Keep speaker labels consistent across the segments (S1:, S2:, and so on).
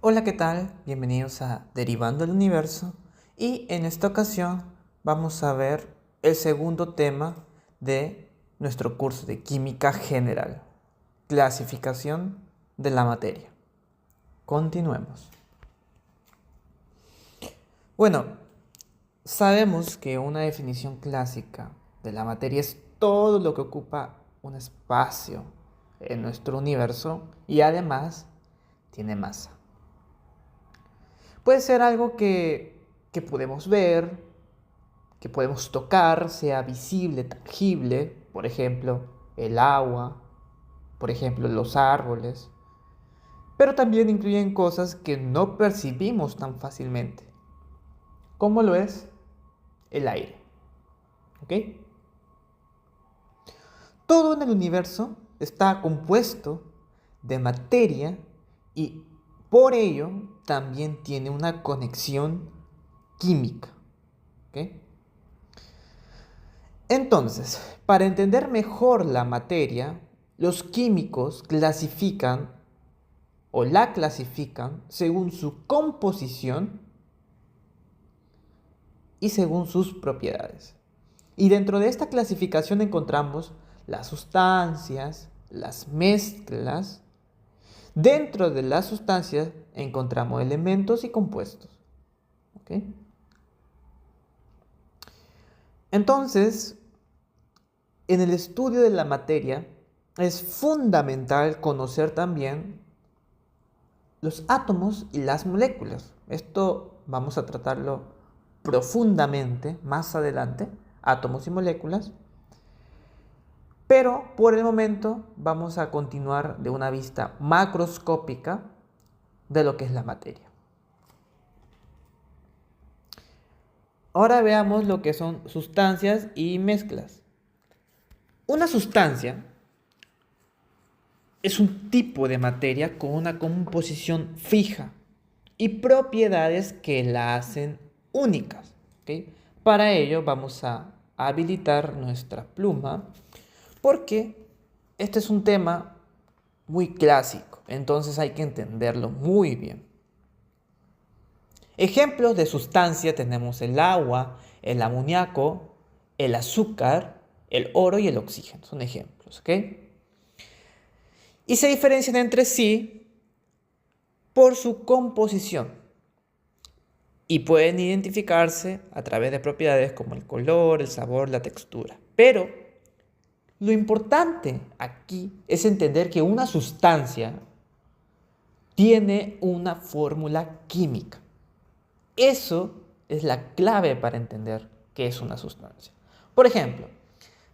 S1: Hola, ¿qué tal? Bienvenidos a Derivando el Universo y en esta ocasión vamos a ver el segundo tema de nuestro curso de Química General, clasificación de la materia. Continuemos. Bueno, sabemos que una definición clásica de la materia es todo lo que ocupa un espacio en nuestro universo y además tiene masa. Puede ser algo que podemos ver, que podemos tocar, sea visible, tangible, por ejemplo, el agua, por ejemplo, los árboles, pero también incluyen cosas que no percibimos tan fácilmente, como lo es el aire. ¿Ok? Todo en el universo está compuesto de materia y por ello también tiene una conexión química. ¿Ok? Entonces, para entender mejor la materia, los químicos clasifican o la clasifican según su composición y según sus propiedades. Y dentro de esta clasificación encontramos las sustancias, las mezclas. Dentro de las sustancias encontramos elementos y compuestos. ¿Ok? Entonces, en el estudio de la materia es fundamental conocer también los átomos y las moléculas. Esto vamos a tratarlo profundamente más adelante, átomos y moléculas. Pero por el momento vamos a continuar de una vista macroscópica de lo que es la materia. Ahora veamos lo que son sustancias y mezclas. Una sustancia es un tipo de materia con una composición fija y propiedades que la hacen únicas. ¿Ok? Para ello vamos a habilitar nuestra pluma porque este es un tema muy clásico, entonces hay que entenderlo muy bien. Ejemplos de sustancia tenemos el agua, el amoníaco, el azúcar, el oro y el oxígeno. Son ejemplos, ¿ok? Y se diferencian entre sí por su composición y pueden identificarse a través de propiedades como el color, el sabor, la textura. Pero lo importante aquí es entender que una sustancia tiene una fórmula química. Eso es la clave para entender qué es una sustancia. Por ejemplo,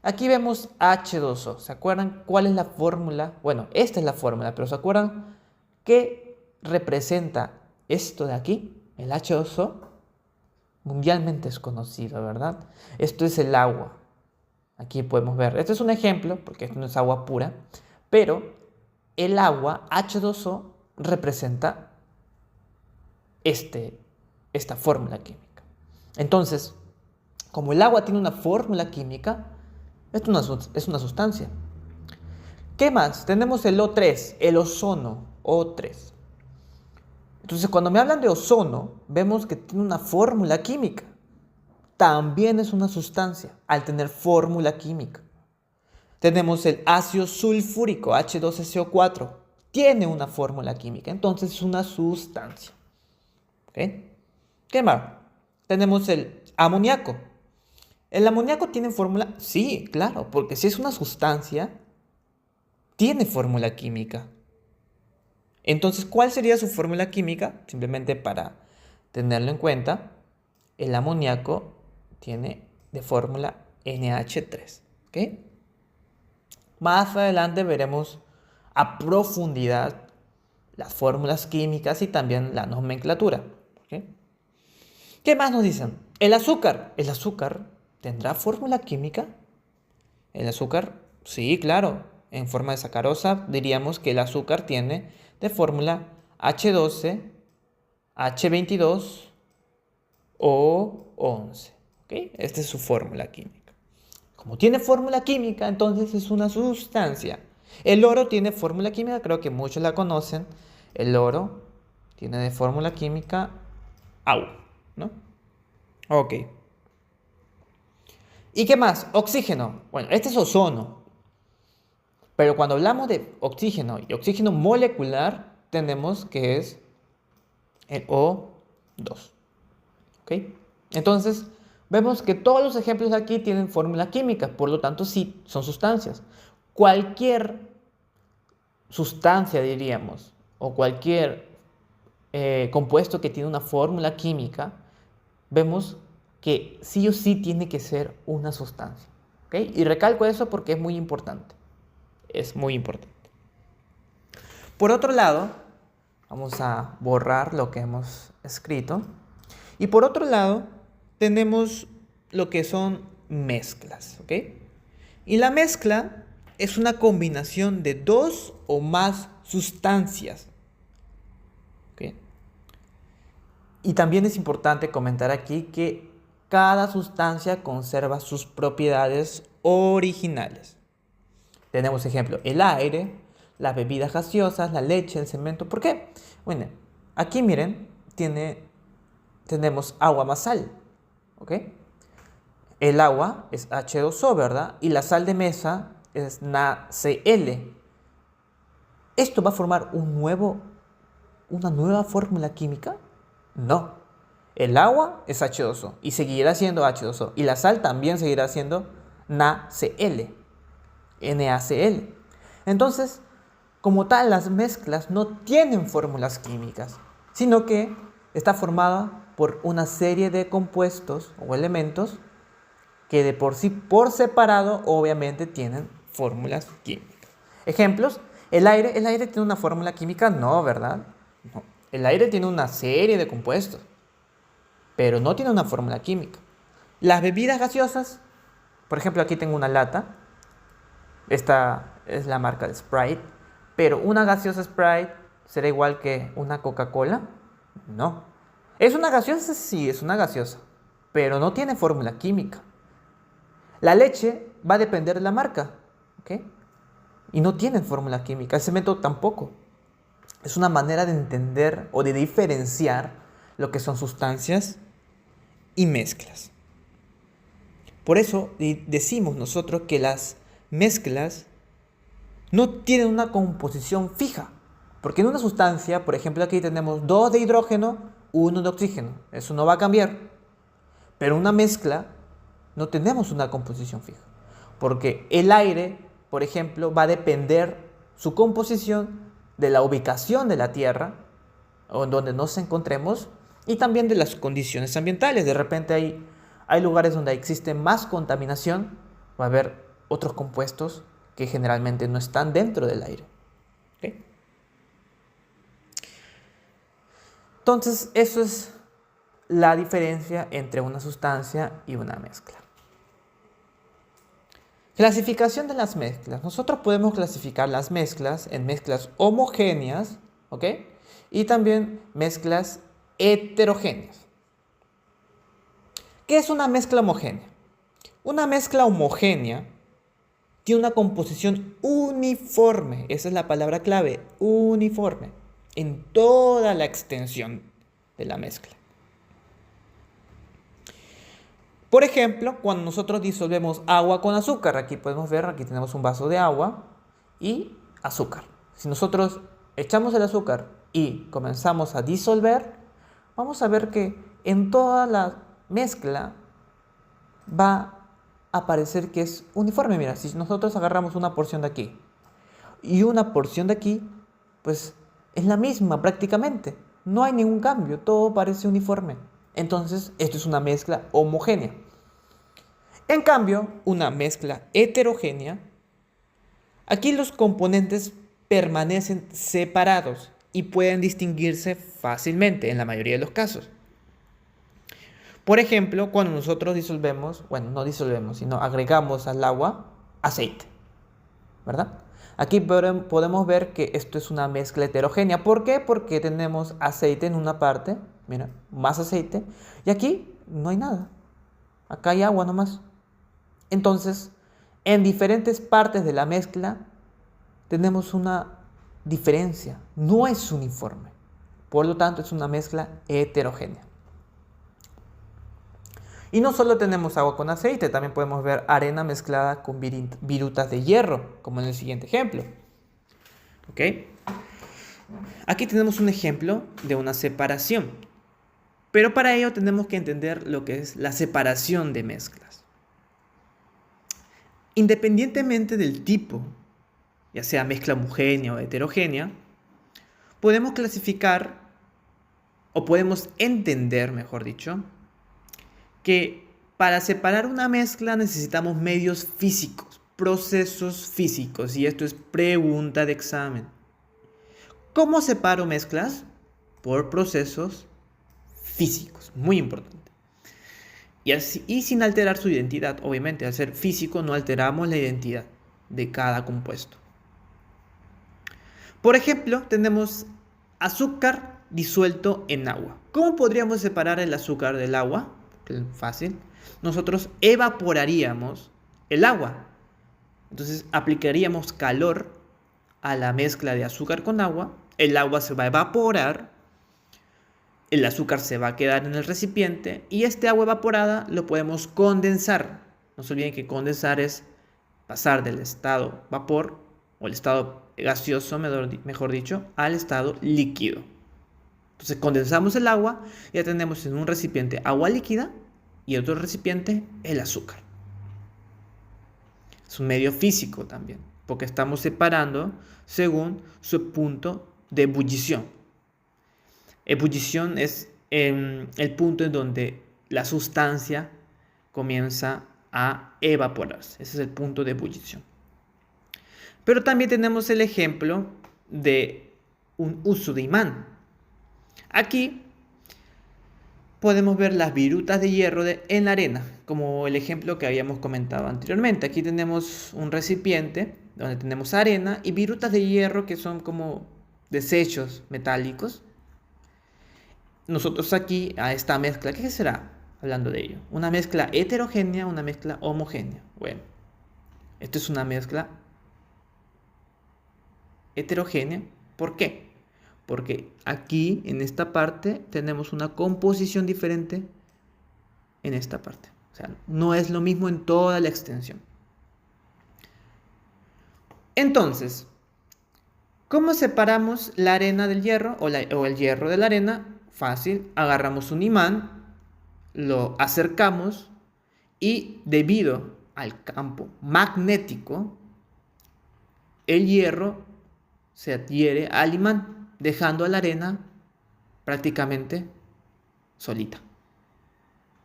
S1: aquí vemos H2O. ¿Se acuerdan cuál es la fórmula? Bueno, esta es la fórmula, pero ¿se acuerdan qué representa esto de aquí? El H2O mundialmente es conocido, ¿verdad? Esto es el agua. Aquí podemos ver, este es un ejemplo, porque esto no es agua pura, pero el agua H2O representa esta fórmula química. Entonces, como el agua tiene una fórmula química, es una sustancia. ¿Qué más? Tenemos el O3, el ozono, O3. Entonces, cuando me hablan de ozono, vemos que tiene una fórmula química. También es una sustancia al tener fórmula química. Tenemos el ácido sulfúrico, H2SO4. Tiene una fórmula química, entonces es una sustancia. ¿Ok? ¿Qué más? Tenemos el amoníaco. ¿El amoníaco tiene fórmula? Sí, claro, porque si es una sustancia, tiene fórmula química. Entonces, ¿cuál sería su fórmula química? Simplemente para tenerlo en cuenta, el amoníaco tiene de fórmula NH3. ¿Ok? Más adelante veremos a profundidad las fórmulas químicas y también la nomenclatura. ¿Ok? ¿Qué más nos dicen? El azúcar. ¿El azúcar tendrá fórmula química? El azúcar, sí, claro. En forma de sacarosa diríamos que el azúcar tiene de fórmula H12, H22 o 11. ¿Ok? Esta es su fórmula química. Como tiene fórmula química, entonces es una sustancia. El oro tiene fórmula química, creo que muchos la conocen. El oro tiene de fórmula química agua, ¿no? Ok. ¿Y qué más? Oxígeno. Bueno, este es ozono. Pero cuando hablamos de oxígeno y oxígeno molecular, tenemos que es el O2. ¿Ok? Entonces, vemos que todos los ejemplos de aquí tienen fórmula química, por lo tanto, sí, son sustancias. Cualquier sustancia, diríamos, o cualquier compuesto que tiene una fórmula química, vemos que sí o sí tiene que ser una sustancia. ¿Ok? Y recalco eso porque es muy importante. Es muy importante. Por otro lado, vamos a borrar lo que hemos escrito. Y por otro lado, tenemos lo que son mezclas. ¿Ok? Y la mezcla es una combinación de dos o más sustancias. ¿Ok? Y también es importante comentar aquí que cada sustancia conserva sus propiedades originales. Tenemos ejemplo, el aire, las bebidas gaseosas, la leche, el cemento. ¿Por qué? Bueno, aquí miren, tenemos agua más sal. ¿Ok? El agua es H2O, ¿verdad? Y la sal de mesa es NaCl. ¿Esto va a formar una nueva fórmula química? No. El agua es H2O y seguirá siendo H2O. Y la sal también seguirá siendo NaCl. NaCl. Entonces, como tal, las mezclas no tienen fórmulas químicas, sino que está formada por una serie de compuestos o elementos que de por sí, por separado, obviamente tienen fórmulas químicas. Ejemplos, ¿el aire tiene una fórmula química? No, ¿verdad? No. El aire tiene una serie de compuestos, pero no tiene una fórmula química. Las bebidas gaseosas, por ejemplo, aquí tengo una lata. Esta es la marca de Sprite. Pero una gaseosa Sprite será igual que una Coca-Cola. No. ¿Es una gaseosa? Sí, es una gaseosa. Pero no tiene fórmula química. La leche va a depender de la marca. ¿Ok? Y no tiene fórmula química. El cemento tampoco. Es una manera de entender o de diferenciar lo que son sustancias y mezclas. Por eso decimos nosotros que las mezclas no tienen una composición fija. Porque en una sustancia, por ejemplo, aquí tenemos 2 de hidrógeno, 1 de oxígeno. Eso no va a cambiar. Pero en una mezcla no tenemos una composición fija. Porque el aire, por ejemplo, va a depender su composición de la ubicación de la Tierra, o en donde nos encontremos, y también de las condiciones ambientales. De repente hay lugares donde existe más contaminación, va a haber otros compuestos que generalmente no están dentro del aire. ¿Okay? Entonces, eso es la diferencia entre una sustancia y una mezcla. Clasificación de las mezclas. Nosotros podemos clasificar las mezclas en mezclas homogéneas, ¿ok? Y también mezclas heterogéneas. ¿Qué es una mezcla homogénea? Una mezcla homogénea tiene una composición uniforme. Esa es la palabra clave, uniforme, en toda la extensión de la mezcla. Por ejemplo, cuando nosotros disolvemos agua con azúcar, aquí podemos ver, aquí tenemos un vaso de agua y azúcar. Si nosotros echamos el azúcar y comenzamos a disolver, vamos a ver que en toda la mezcla va a aparecer que es uniforme. Mira, si nosotros agarramos una porción de aquí y una porción de aquí, pues es la misma prácticamente. No hay ningún cambio, todo parece uniforme. Entonces, esto es una mezcla homogénea. En cambio, una mezcla heterogénea, aquí los componentes permanecen separados y pueden distinguirse fácilmente en la mayoría de los casos. Por ejemplo, cuando nosotros disolvemos, bueno, no disolvemos, sino agregamos al agua aceite, ¿verdad? Aquí podemos ver que esto es una mezcla heterogénea. ¿Por qué? Porque tenemos aceite en una parte, mira, más aceite, y aquí no hay nada. Acá hay agua nomás. Entonces, en diferentes partes de la mezcla tenemos una diferencia, no es uniforme. Por lo tanto, es una mezcla heterogénea. Y no solo tenemos agua con aceite, también podemos ver arena mezclada con virutas de hierro, como en el siguiente ejemplo. ¿Ok? Aquí tenemos un ejemplo de una separación. Pero para ello tenemos que entender lo que es la separación de mezclas. Independientemente del tipo, ya sea mezcla homogénea o heterogénea, podemos clasificar, o podemos entender, mejor dicho, que para separar una mezcla necesitamos medios físicos, procesos físicos, y esto es pregunta de examen. ¿Cómo separo mezclas? Por procesos físicos, muy importante. Y sin alterar su identidad, obviamente, al ser físico no alteramos la identidad de cada compuesto. Por ejemplo, tenemos azúcar disuelto en agua. ¿Cómo podríamos separar el azúcar del agua? Fácil. Nosotros evaporaríamos el agua. Entonces aplicaríamos calor a la mezcla de azúcar con agua. El agua se va a evaporar. El azúcar se va a quedar en el recipiente. Y este agua evaporada lo podemos condensar. No se olviden que condensar es pasar del estado vapor o el estado gaseoso, mejor dicho, al estado líquido. Entonces condensamos el agua y ya tenemos en un recipiente agua líquida y en otro recipiente el azúcar. Es un medio físico también, porque estamos separando según su punto de ebullición. Ebullición es el punto en donde la sustancia comienza a evaporarse. Ese es el punto de ebullición. Pero también tenemos el ejemplo de un uso de imán. Aquí podemos ver las virutas de hierro en la arena, como el ejemplo que habíamos comentado anteriormente. Aquí tenemos un recipiente donde tenemos arena y virutas de hierro que son como desechos metálicos. Nosotros aquí a esta mezcla, ¿qué será? Hablando de ello, una mezcla heterogénea, una mezcla homogénea. Bueno, esto es una mezcla heterogénea. ¿Por qué? Porque aquí, en esta parte, tenemos una composición diferente en esta parte. O sea, no es lo mismo en toda la extensión. Entonces, ¿cómo separamos la arena del hierro o el hierro de la arena? Fácil, agarramos un imán, lo acercamos y debido al campo magnético, el hierro se adhiere al imán, dejando a la arena prácticamente solita.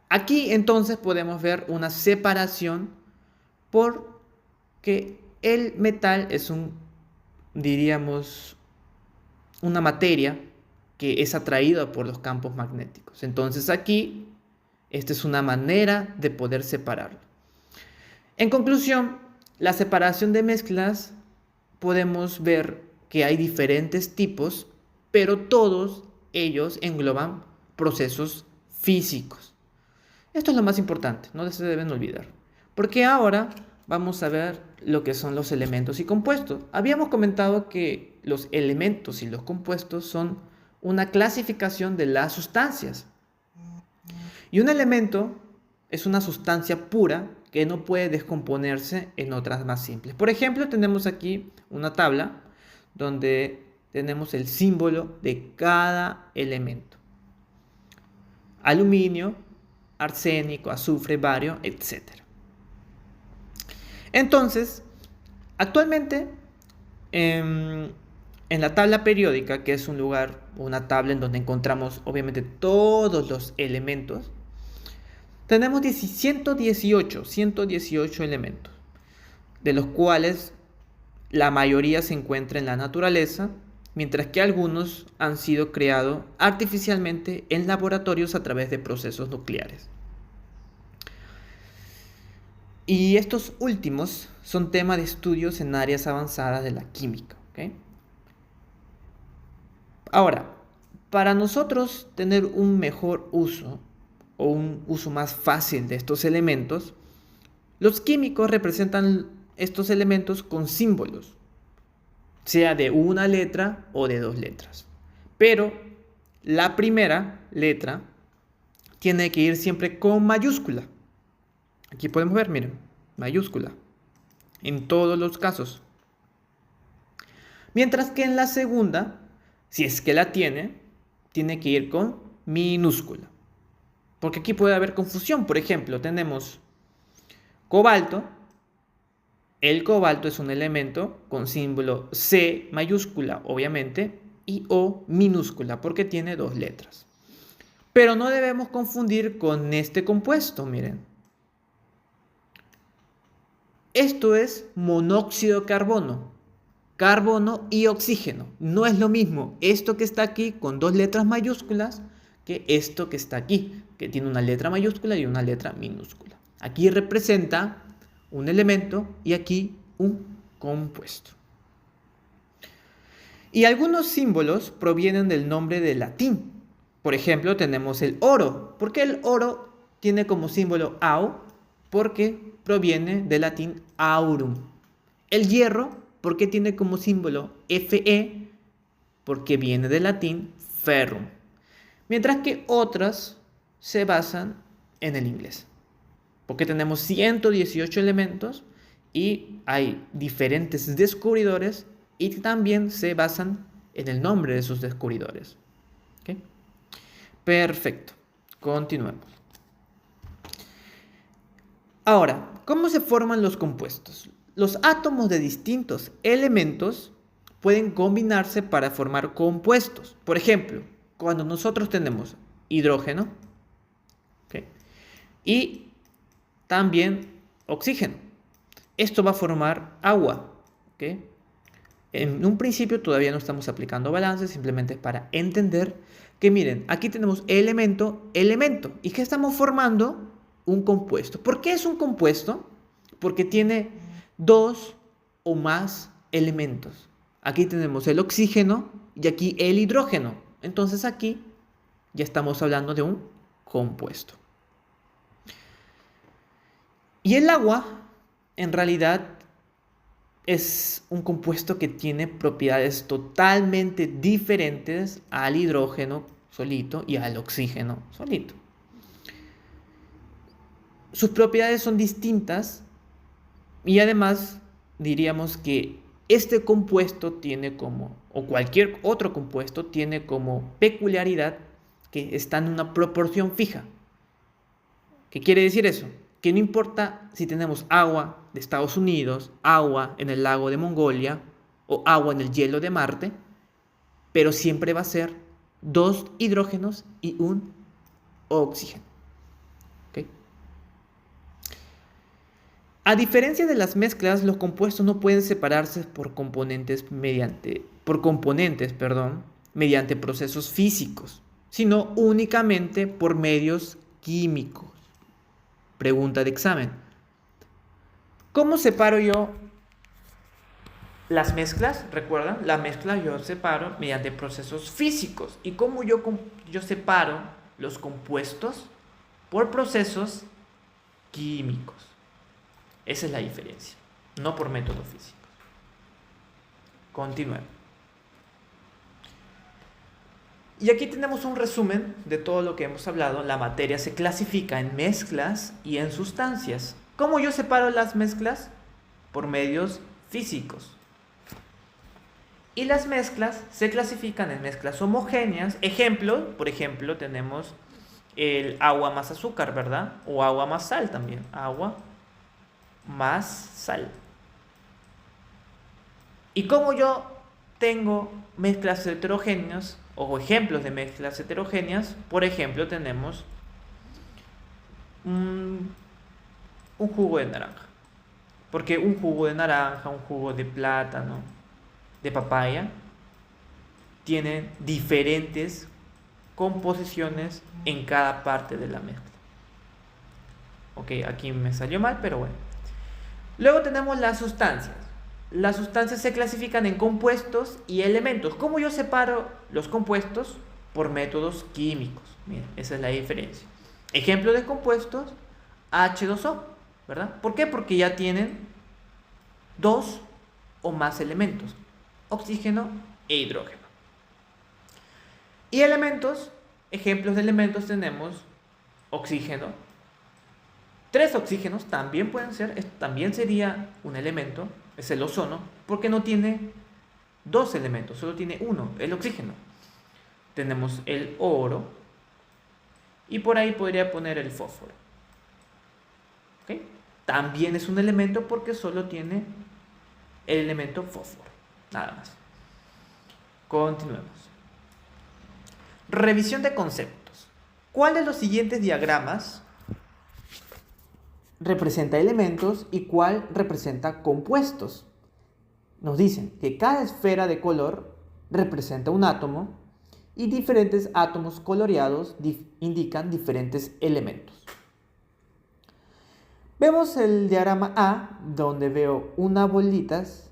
S1: Aquí entonces podemos ver una separación porque el metal es diríamos, una materia que es atraída por los campos magnéticos. Entonces aquí, esta es una manera de poder separarlo. En conclusión, la separación de mezclas podemos ver que hay diferentes tipos, pero todos ellos engloban procesos físicos. Esto es lo más importante, no se deben olvidar. Porque ahora vamos a ver lo que son los elementos y compuestos. Habíamos comentado que los elementos y los compuestos son una clasificación de las sustancias. Y un elemento es una sustancia pura que no puede descomponerse en otras más simples. Por ejemplo, tenemos aquí una tabla donde tenemos el símbolo de cada elemento. Aluminio, arsénico, azufre, bario, etc. Entonces, actualmente en la tabla periódica, que es un lugar, una tabla en donde encontramos obviamente todos los elementos, tenemos 118 elementos, de los cuales la mayoría se encuentra en la naturaleza, mientras que algunos han sido creados artificialmente en laboratorios a través de procesos nucleares. Y estos últimos son tema de estudios en áreas avanzadas de la química. ¿Okay? Ahora, para nosotros tener un mejor uso o un uso más fácil de estos elementos, los químicos representan estos elementos con símbolos, sea de una letra o de dos letras. Pero la primera letra tiene que ir siempre con mayúscula. Aquí podemos ver, miren, mayúscula, en todos los casos. Mientras que en la segunda, si es que la tiene que ir con minúscula. Porque aquí puede haber confusión. Por ejemplo, tenemos cobalto. El cobalto es un elemento con símbolo C mayúscula, obviamente, y O minúscula, porque tiene dos letras. Pero no debemos confundir con este compuesto, miren. Esto es monóxido de carbono. Carbono y oxígeno. No es lo mismo esto que está aquí con dos letras mayúsculas que esto que está aquí, que tiene una letra mayúscula y una letra minúscula. Aquí representa un elemento y aquí un compuesto. Y algunos símbolos provienen del nombre del latín. Por ejemplo, tenemos el oro. ¿Por qué el oro tiene como símbolo AU? Porque proviene del latín aurum. El hierro, ¿por qué tiene como símbolo Fe? Porque viene del latín ferrum. Mientras que otras se basan en el inglés. Porque tenemos 118 elementos y hay diferentes descubridores y también se basan en el nombre de sus descubridores. ¿Okay? Perfecto. Continuemos. Ahora, ¿cómo se forman los compuestos? Los átomos de distintos elementos pueden combinarse para formar compuestos. Por ejemplo, cuando nosotros tenemos hidrógeno, ¿okay?, y también oxígeno, esto va a formar agua. ¿Okay? En un principio todavía no estamos aplicando balance, simplemente es para entender que miren, aquí tenemos elemento, elemento. ¿Y qué estamos formando? Un compuesto. ¿Por qué es un compuesto? Porque tiene dos o más elementos. Aquí tenemos el oxígeno y aquí el hidrógeno. Entonces aquí ya estamos hablando de un compuesto. Y el agua, en realidad, es un compuesto que tiene propiedades totalmente diferentes al hidrógeno solito y al oxígeno solito. Sus propiedades son distintas y además diríamos que este compuesto tiene como, o cualquier otro compuesto tiene como peculiaridad que está en una proporción fija. ¿Qué quiere decir eso? Que no importa si tenemos agua de Estados Unidos, agua en el lago de Mongolia o agua en el hielo de Marte, pero siempre va a ser 2 hidrógenos y un oxígeno. ¿Okay? A diferencia de las mezclas, los compuestos no pueden separarse por componentes mediante procesos físicos, sino únicamente por medios químicos. Pregunta de examen. ¿Cómo separo yo las mezclas? ¿Recuerdan? La mezcla yo separo mediante procesos físicos. ¿Y cómo yo separo los compuestos? Por procesos químicos. Esa es la diferencia, no por métodos físicos. Continuemos. Y aquí tenemos un resumen de todo lo que hemos hablado. La materia se clasifica en mezclas y en sustancias. ¿Cómo yo separo las mezclas? Por medios físicos. Y las mezclas se clasifican en mezclas homogéneas. Ejemplo, por ejemplo, tenemos el agua más azúcar, ¿verdad? O agua más sal también. Agua más sal. Y como yo tengo mezclas heterogéneas o ejemplos de mezclas heterogéneas, por ejemplo, tenemos un jugo de naranja. Porque un jugo de naranja, un jugo de plátano, de papaya, tienen diferentes composiciones en cada parte de la mezcla. Ok, aquí me salió mal, pero bueno. Luego tenemos las sustancias. Las sustancias se clasifican en compuestos y elementos. ¿Cómo yo separo los compuestos? Por métodos químicos. Miren, esa es la diferencia. Ejemplo de compuestos, H2O, ¿verdad? ¿Por qué? Porque ya tienen 2 o más elementos, oxígeno e hidrógeno. Y elementos, ejemplos de elementos tenemos oxígeno. 3 oxígenos también pueden ser, esto también sería un elemento, es el ozono, porque no tiene 2 elementos, solo tiene uno, el oxígeno. Tenemos el oro y por ahí podría poner el fósforo. ¿Ok? También es un elemento porque solo tiene el elemento fósforo, nada más. Continuemos. Revisión de conceptos. ¿Cuál de los siguientes diagramas representa elementos y cuál representa compuestos? Nos dicen que cada esfera de color representa un átomo y diferentes átomos coloreados indican diferentes elementos. Vemos el diagrama A, donde veo unas bolitas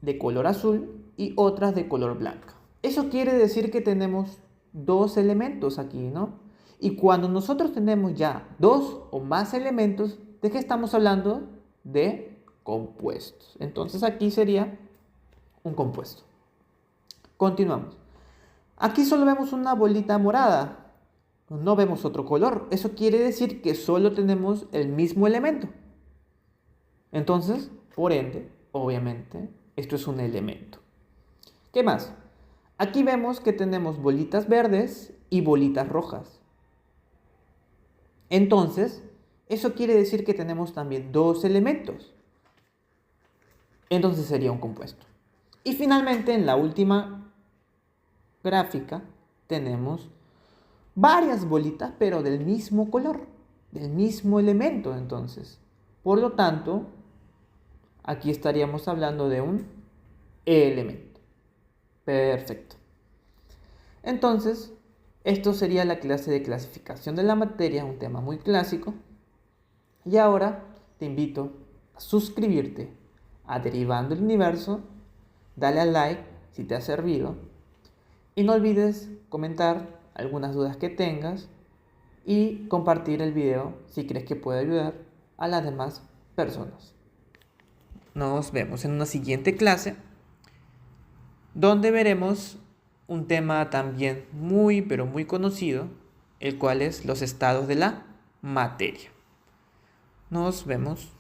S1: de color azul y otras de color blanco. Eso quiere decir que tenemos 2 elementos aquí, ¿no? Y cuando nosotros tenemos ya 2 o más elementos, ¿de qué estamos hablando? De compuestos. Entonces aquí sería un compuesto. Continuamos. Aquí solo vemos una bolita morada. No vemos otro color. Eso quiere decir que solo tenemos el mismo elemento. Entonces, por ende, obviamente, esto es un elemento. ¿Qué más? Aquí vemos que tenemos bolitas verdes y bolitas rojas. Entonces, eso quiere decir que tenemos también 2 elementos. Entonces sería un compuesto. Y finalmente, en la última gráfica, tenemos varias bolitas, pero del mismo color, del mismo elemento, entonces. Por lo tanto, aquí estaríamos hablando de un elemento. Perfecto. Entonces, esto sería la clase de clasificación de la materia, un tema muy clásico. Y ahora te invito a suscribirte a Derivando el Universo, dale al like si te ha servido y no olvides comentar algunas dudas que tengas y compartir el video si crees que puede ayudar a las demás personas. Nos vemos en una siguiente clase donde veremos un tema también muy pero muy conocido, el cual es los estados de la materia. Nos vemos.